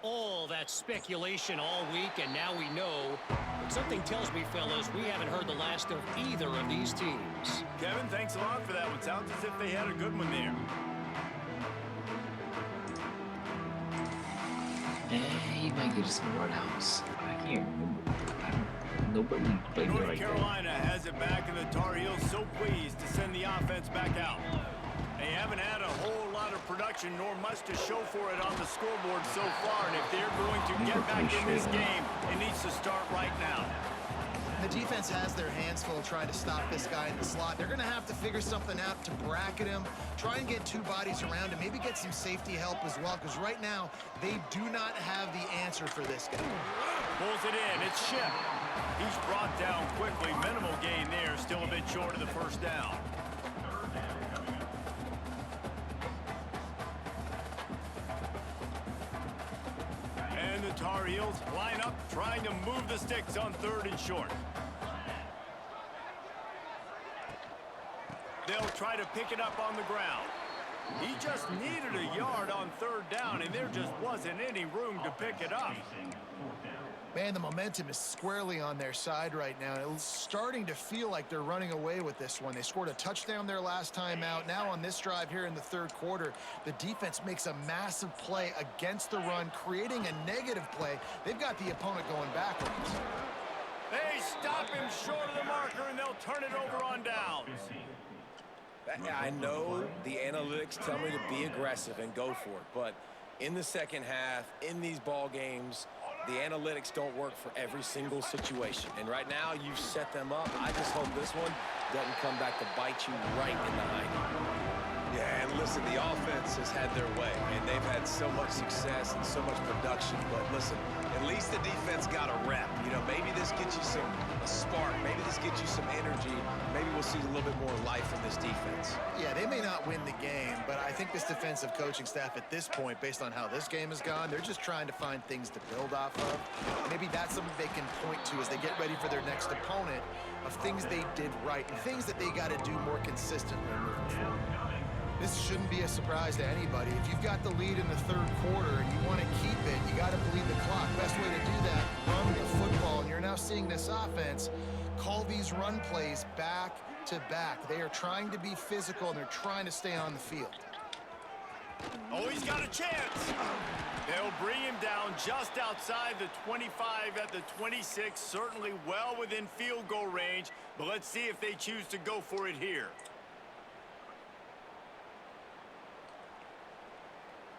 All that speculation all week, and now we know. But something tells me, fellas, we haven't heard the last of either of these teams. Kevin, thanks a lot for that one. Sounds as if they had a good one there. He might get some runouts. I can't remember. Nobody played North right Carolina has it back, and the Tar Heels so pleased to send the offense back out. They haven't had a whole lot of production, nor much to show for it on the scoreboard so far. And if they're going to get back in this game, it needs to start right now. The defense has their hands full trying to stop this guy in the slot. They're going to have to figure something out to bracket him, try and get two bodies around him, maybe get some safety help as well, because right now they do not have the answer for this guy. Pulls it in. It's Ship. He's brought down quickly. Minimal gain there. Still a bit short of the first down. And the Tar Heels line up, trying to move the sticks on 3rd and short. They'll try to pick it up on the ground. He just needed a yard on 3rd down, and there just wasn't any room to pick it up. Man, the momentum is squarely on their side right now. It's starting to feel like they're running away with this one. They scored a touchdown their last time out. Now on this drive here in the 3rd quarter, the defense makes a massive play against the run, creating a negative play. They've got the opponent going backwards. They stop him short of the marker, and they'll turn it over on downs. I know the analytics tell me to be aggressive and go for it, but in the second half, in these ball games, the analytics don't work for every single situation. And right now, you've set them up. I just hope this one doesn't come back to bite you right in the hiney. Yeah, and listen, the offense has had their way, and they've had so much success and so much production. But listen, at least the defense got a rep. You know, maybe this gets you a spark. Maybe this gets you some energy. Maybe we'll see a little bit more life in this defense. Yeah, they may not win the game, but I think this defensive coaching staff at this point, based on how this game has gone, they're just trying to find things to build off of. Maybe that's something they can point to as they get ready for their next opponent, of things they did right and things that they got to do more consistently moving forward. This shouldn't be a surprise to anybody. If you've got the lead in the 3rd quarter and you want to keep it, you got to bleed the clock. Best way to do that, run the football. And you're now seeing this offense call these run plays back to back. They are trying to be physical, and they're trying to stay on the field. Oh, he's got a chance. They'll bring him down just outside the 25 at the 26. Certainly well within field goal range, but let's see if they choose to go for it here.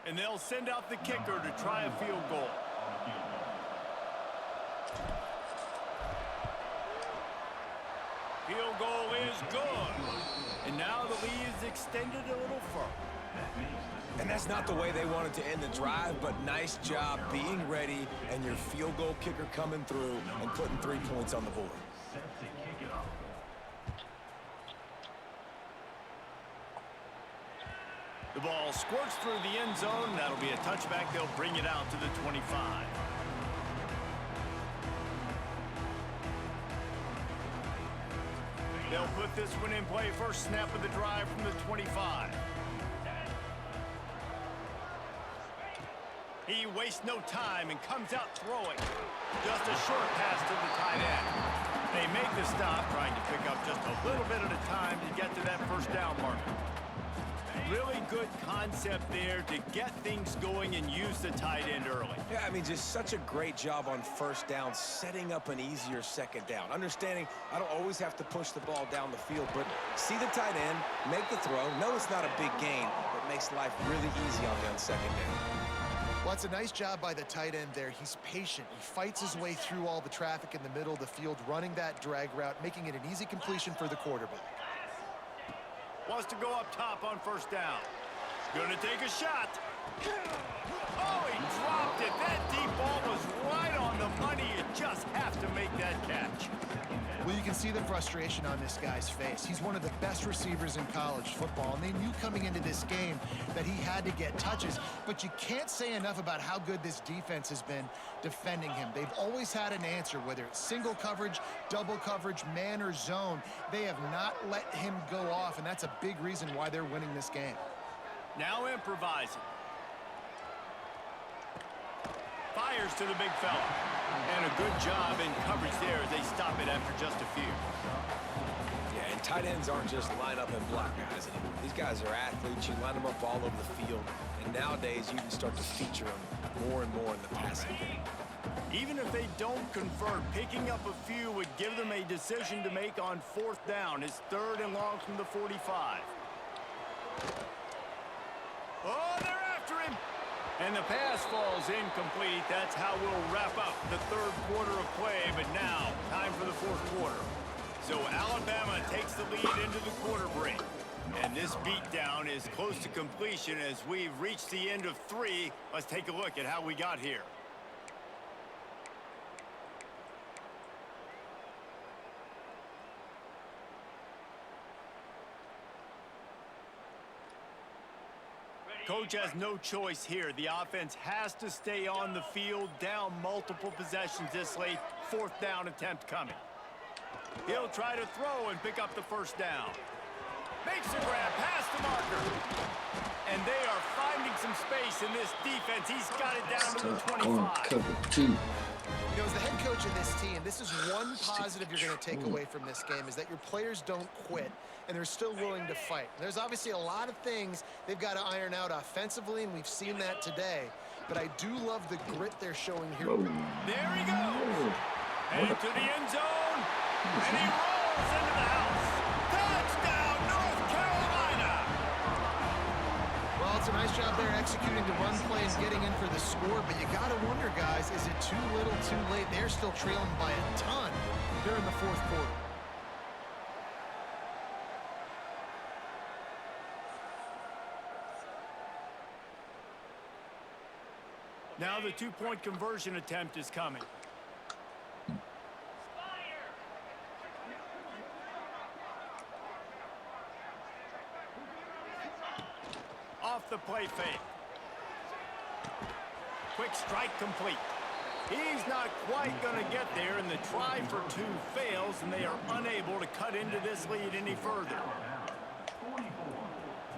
And they'll send out the kicker to try a field goal. Field goal is good. And now the lead is extended a little further. And that's not the way they wanted to end the drive, but nice job being ready and your field goal kicker coming through and putting 3 points on the board. ball squirts through the end zone. That'll be a touchback. They'll bring it out to the 25. They'll put this one in play. First snap of the drive from the 25. He wastes no time and comes out throwing. Just a short pass to the tight end. They make the stop, trying to pick up just a little bit at a time to get to that first down marker. Really good concept there to get things going and use the tight end early. Yeah, I mean, just such a great job on first down, setting up an easier second down. Understanding I don't always have to push the ball down the field, but see the tight end, make the throw. No, it's not a big gain, but makes life really easy on me on second down. Well, it's a nice job by the tight end there. He's patient. He fights his way through all the traffic in the middle of the field, running that drag route, making it an easy completion for the quarterback. Wants to go up top on first down. Gonna take a shot. Oh, he dropped it. That deep ball was right on the money. You just have to make that catch. Well, you can see the frustration on this guy's face. He's one of the best receivers in college football, and they knew coming into this game that he had to get touches, but you can't say enough about how good this defense has been defending him. They've always had an answer, whether it's single coverage, double coverage, man or zone. They have not let him go off, and that's a big reason why they're winning this game. Now improvising. Fires to the big fella. And a good job in coverage there as they stop it after just a few. Yeah, and tight ends aren't just line up and block guys anymore. These guys are athletes. You line them up all over the field. And nowadays, you can start to feature them more and more in the passing game. Even if they don't convert, picking up a few would give them a decision to make on fourth down. It's 3rd and long from the 45. Oh, they're after him. And the pass falls incomplete. That's how we'll wrap up the 3rd quarter of play. But now, time for the 4th quarter. So Alabama takes the lead into the quarter break. And this beatdown is close to completion as we've reached the end of 3. Let's take a look at how we got here. Coach has no choice here. The offense has to stay on the field, down multiple possessions this late. 4th down attempt coming. He'll try to throw and pick up the first down. Makes a grab past the marker. And they are finding some space in this defense. He's got it down to the 25. Cover 2. You know, as the head coach of this team, this is one positive you're going to take away from this game, is that your players don't quit, and they're still willing to fight. There's obviously a lot of things they've got to iron out offensively, and we've seen that today. But I do love the grit they're showing here. Whoa. There he goes. Headed to the end zone. And he rolls into the house. Touchdown, North Carolina. Well, it's a nice job there executing the run play and getting in for the score, but you got to wonder, guys, is it too little, too late? They're still trailing by a ton here in the 4th quarter. Now the 2-point conversion attempt is coming. Off the play fake. Quick strike complete. He's not quite going to get there, and the try for 2 fails, and they are unable to cut into this lead any further. 44,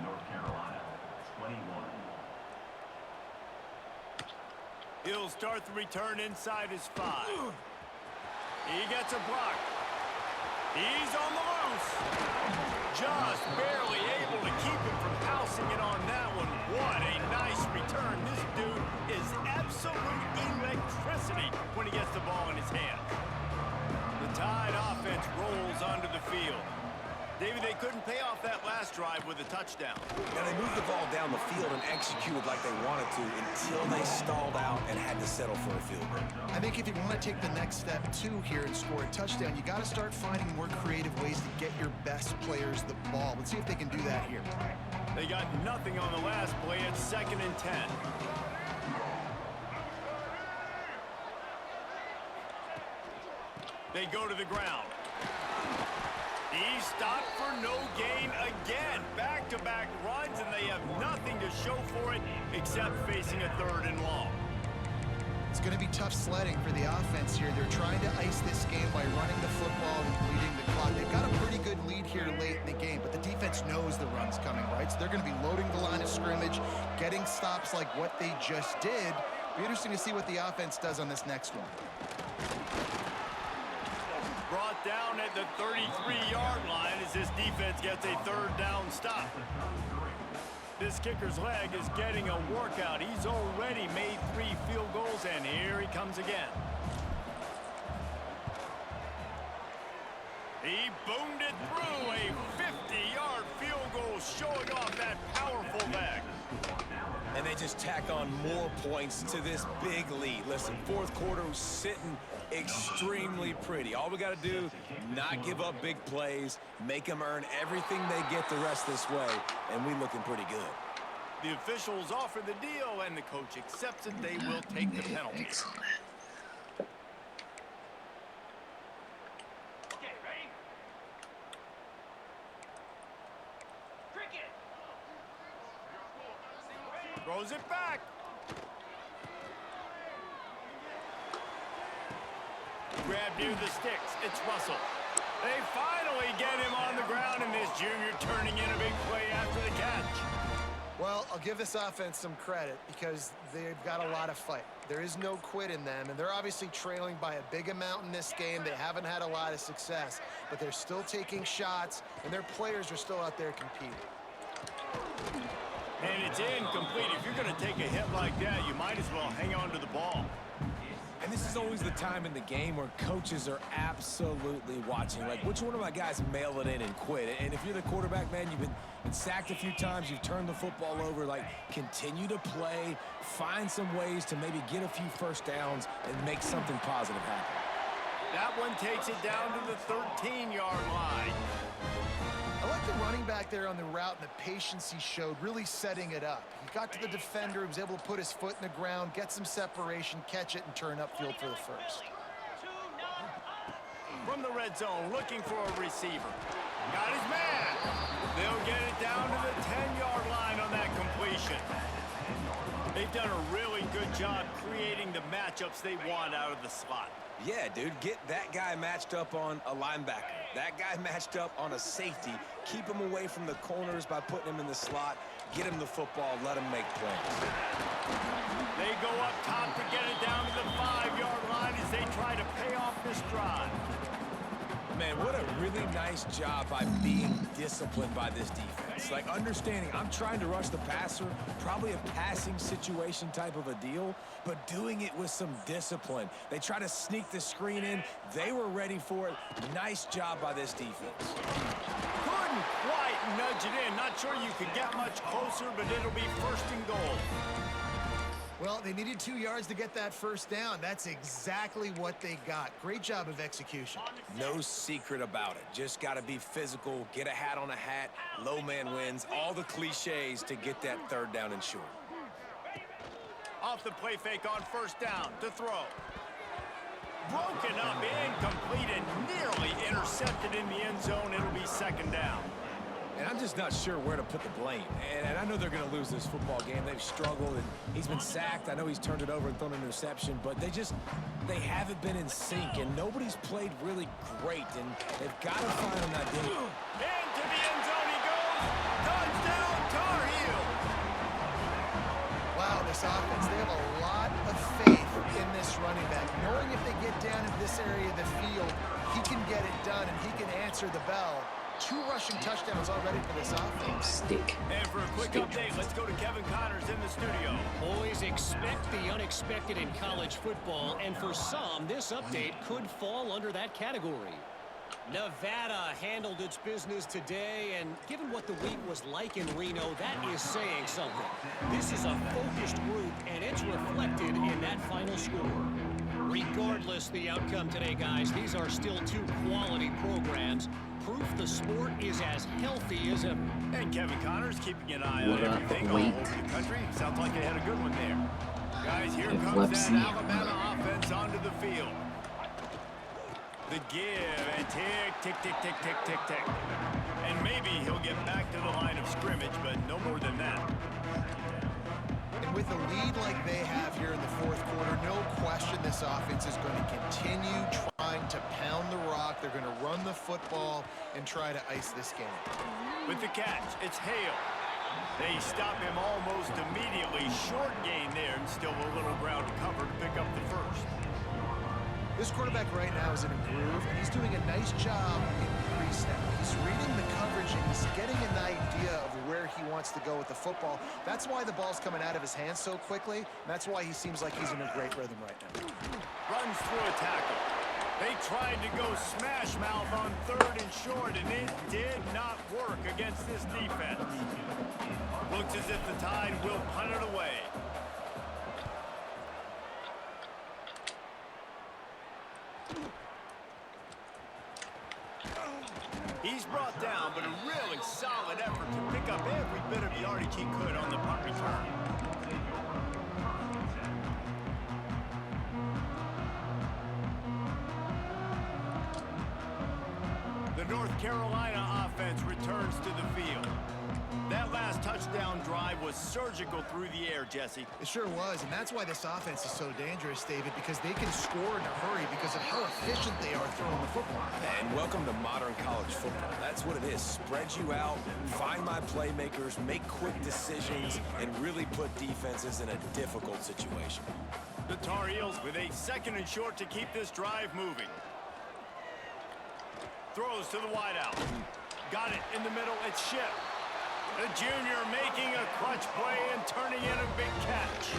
North Carolina, 21. He'll start the return inside his 5. He gets a block. He's on the loose. Just barely able to keep him from housing it on that one. What a nice return. This dude is absolute electricity when he gets the ball in his hands. The Tide offense rolls onto the field. David, they couldn't pay off that last drive with a touchdown. Now, they moved the ball down the field and executed like they wanted to until they stalled out and had to settle for a field goal. I think if you want to take the next step, too, here and score a touchdown, you got to start finding more creative ways to get your best players the ball. Let's see if they can do that here. They got nothing on the last play. It's 2nd and 10. They go to the ground. He stopped for no gain again. Back-to-back runs, and they have nothing to show for it except facing a 3rd and long. It's going to be tough sledding for the offense here. They're trying to ice this game by running the football and bleeding the clock. They've got a pretty good lead here late in the game, but the defense knows the run's coming, right? So they're going to be loading the line of scrimmage, getting stops like what they just did. Be interesting to see what the offense does on this next one. Brought down at the 33-yard line as this defense gets a 3rd down stop. This kicker's leg is getting a workout. He's already made 3 field goals, and here he comes again. He boomed it through a 50-yard field goal, showing off that powerful leg. And they just tack on more points to this big lead. Listen, 4th quarter was sitting extremely pretty. All we got to do, not give up big plays, make them earn everything they get the rest this way, and we looking pretty good. The officials offer the deal, and the coach accepts it. They will take the penalty. Excellent. Okay, ready? Cricket. Throws it back. Grab near the sticks. It's Russell. They finally get him on the ground, and this junior turning in a big play after the catch. Well, I'll give this offense some credit because they've got a lot of fight. There is no quit in them, and they're obviously trailing by a big amount in this game. They haven't had a lot of success, but they're still taking shots, and their players are still out there competing. And it's incomplete. If you're going to take a hit like that, you might as well hang on to the ball. And this is always the time in the game where coaches are absolutely watching. Like, which one of my guys mail it in and quit? And if you're the quarterback, man, you've been sacked a few times, you've turned the football over, like, continue to play, find some ways to maybe get a few 1st downs and make something positive happen. That one takes it down to the 13-yard line. I like the running back there on the route and the patience he showed, really setting it up. He got to the defender, he was able to put his foot in the ground, get some separation, catch it, and turn upfield for the 1st. From the red zone, looking for a receiver. Got his man. They'll get it down to the 10-yard line on that completion. They've done a really good job creating the matchups they want out of the slot. Yeah, dude, get that guy matched up on a linebacker. That guy matched up on a safety. Keep him away from the corners by putting him in the slot. Get him the football. Let him make plays. They go up top to get it down to the 5-yard line as they try to pay off this drive. Man, what a really nice job by being disciplined by this defense. Like, understanding I'm trying to rush the passer, probably a passing situation type of a deal, but doing it with some discipline. They try to sneak the screen in. They were ready for it. Nice job by this defense. Couldn't quite nudge it in. Not sure you could get much closer, but it'll be 1st and goal. Well, they needed 2 yards to get that 1st down. That's exactly what they got. Great job of execution. No secret about it. Just got to be physical, get a hat on a hat, low man wins, all the cliches to get that 3rd down and short. Off the play fake on 1st down to throw. Broken up, incomplete, and nearly intercepted in the end zone. It'll be 2nd down. And I'm just not sure where to put the blame. And I know they're going to lose this football game. They've struggled, and he's been sacked. I know he's turned it over and thrown an interception, but they haven't been in sync, and nobody's played really great, and they've got to find an identity. Into the end zone he goes. Touchdown, Tar Heels. Wow, this offense, they have a lot of faith in this running back. Knowing if they get down into this area of the field, he can get it done, and he can answer the bell. 2 rushing touchdowns already for this offense. Stick. And for a quick update, let's go to Kevin Connors in the studio. Always expect the unexpected in college football, and for some, this update could fall under that category. Nevada handled its business today, and given what the week was like in Reno, that is saying something. This is a focused group, and it's reflected in that final score. Regardless the outcome today, guys, these are still 2 quality programs. Proof the sport is as healthy as ever. And Kevin Connors keeping an eye on everything all over the country. Sounds like they had a good one there. Guys, here comes that Alabama offense onto the field. The give and tick, tick, tick, tick, tick, tick, tick. And maybe he'll get back to the line of scrimmage, but no more than that. And with a lead like they have here in the fourth quarter, no question this offense is going to continue trying to pound the rock. They're going to run the football and try to ice this game. With the catch, it's Hale. They stop him almost immediately. Short gain there, and still a little ground to cover to pick up the first. This quarterback right now is in a groove, and he's doing a nice job in pre-snap. He's reading the coverage, and he's getting an idea of where he wants to go with the football. That's why the ball's coming out of his hands so quickly, and that's why he seems like he's in a great rhythm right now. Runs through a tackle. They tried to go smash mouth on 3rd and short, and it did not work against this defense. Looks as if the Tide will punt it away. He's brought down, but a really solid effort to pick up every bit of yardage he could on the punt return. The North Carolina offense returns to the field. That last touchdown drive was surgical through the air, Jesse. It sure was, and that's why this offense is so dangerous, David, because they can score in a hurry because of how efficient they are throwing the football. And welcome to modern college football. That's what it is. Spread you out, find my playmakers, make quick decisions, and really put defenses in a difficult situation. The Tar Heels with a 2nd and short to keep this drive moving. Throws to the wideout. Got it in the middle. It's Ship. The junior making a clutch play and turning in a big catch.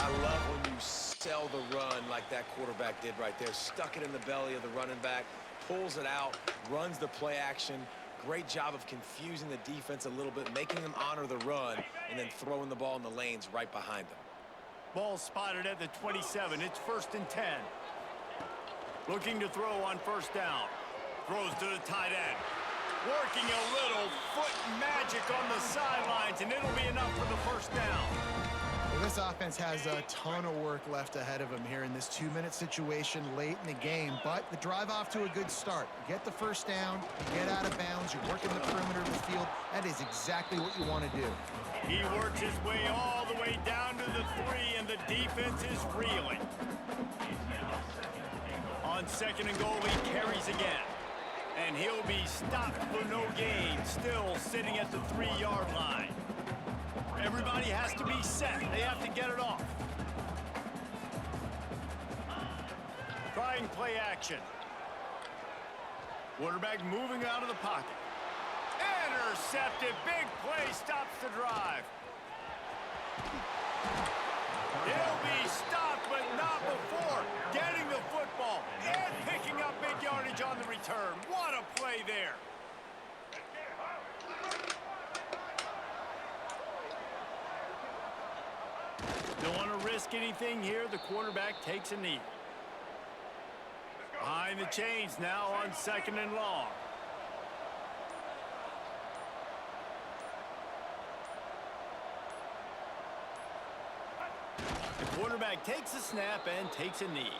I love when you sell the run like that quarterback did right there. Stuck it in the belly of the running back, pulls it out, runs the play action. Great job of confusing the defense a little bit, making them honor the run, and then throwing the ball in the lanes right behind them. Ball spotted at the 27. It's 1st and 10. Looking to throw on 1st down. Throws to the tight end. Working a little foot magic on the sidelines, and it'll be enough for the 1st down. Well, this offense has a ton of work left ahead of them here in this 2-minute situation late in the game, but the drive off to a good start. You get the 1st down, you get out of bounds, you're working the perimeter of the field. That is exactly what you want to do. He works his way all the way down to the 3, and the defense is reeling. On 2nd and goal, he carries again. And he'll be stopped for no gain, still sitting at the 3-yard line. Everybody has to be set. They have to get it off. Trying play action. Quarterback moving out of the pocket. Intercepted. Big play stops the drive. He'll be stopped, but not before getting the football and picking up big yardage on the return. What a play there. Don't want to risk anything here. The quarterback takes a knee. Behind the chains now on 2nd and long. The quarterback takes a snap and takes a knee.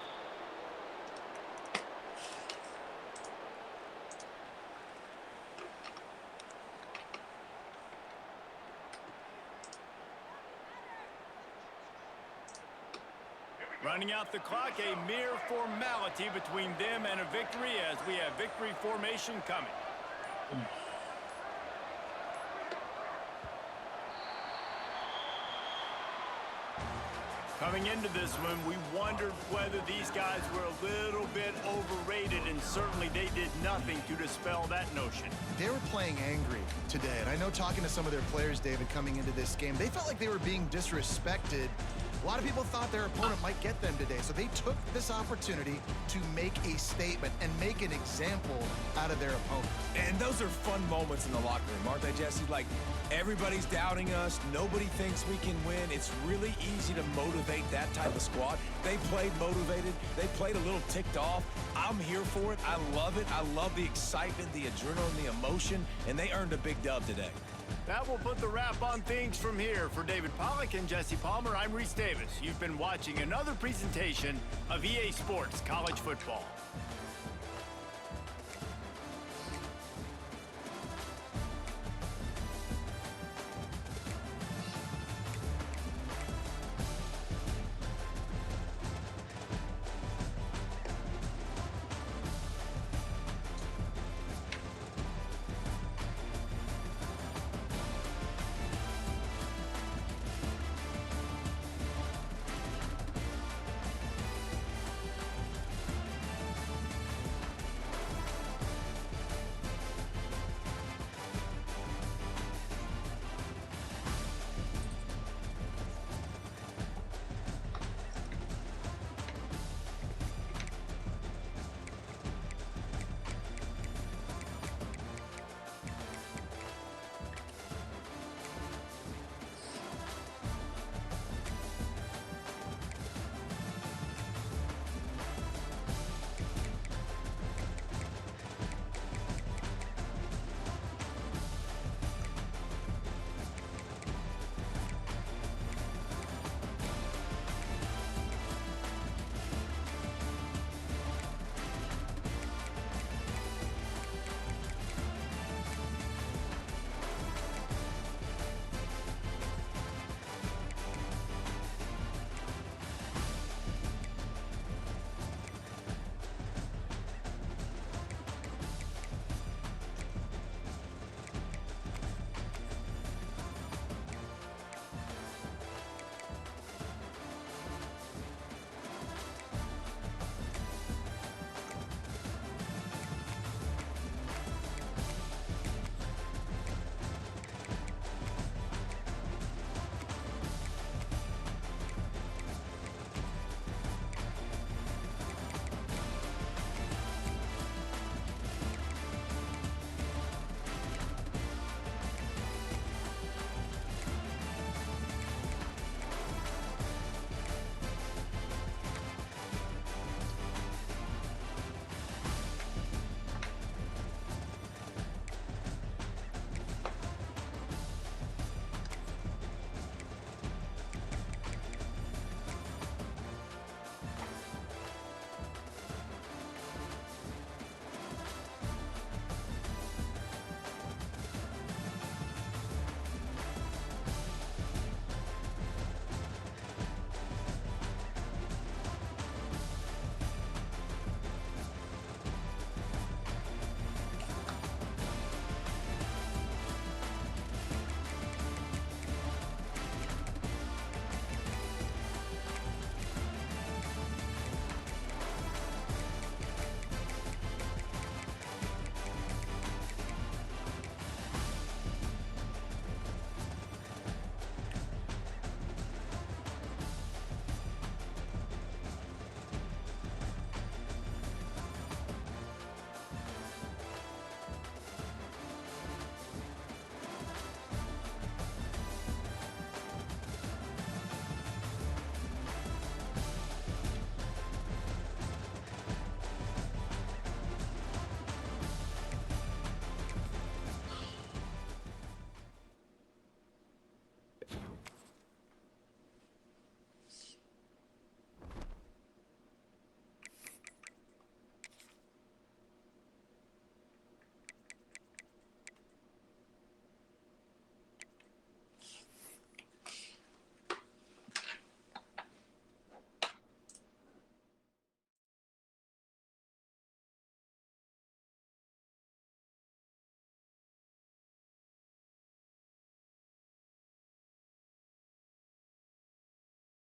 Running out the clock, a mere formality between them and a victory as we have victory formation coming. Coming into this one, we wondered whether these guys were a little bit overrated, and certainly they did nothing to dispel that notion. They were playing angry today, and I know talking to some of their players, David, coming into this game, they felt like they were being disrespected. A lot of people thought their opponent might get them today, so they took this opportunity to make a statement and make an example out of their opponent. And those are fun moments in the locker room, aren't they, Jesse? Like, everybody's doubting us. Nobody thinks we can win. It's really easy to motivate that type of squad. They played motivated. They played a little ticked off. I'm here for it. I love it. I love the excitement, the adrenaline, the emotion, and they earned a big dub today. That will put the wrap on things from here. For David Pollack and Jesse Palmer, I'm Reese Davis. You've been watching another presentation of EA Sports College Football.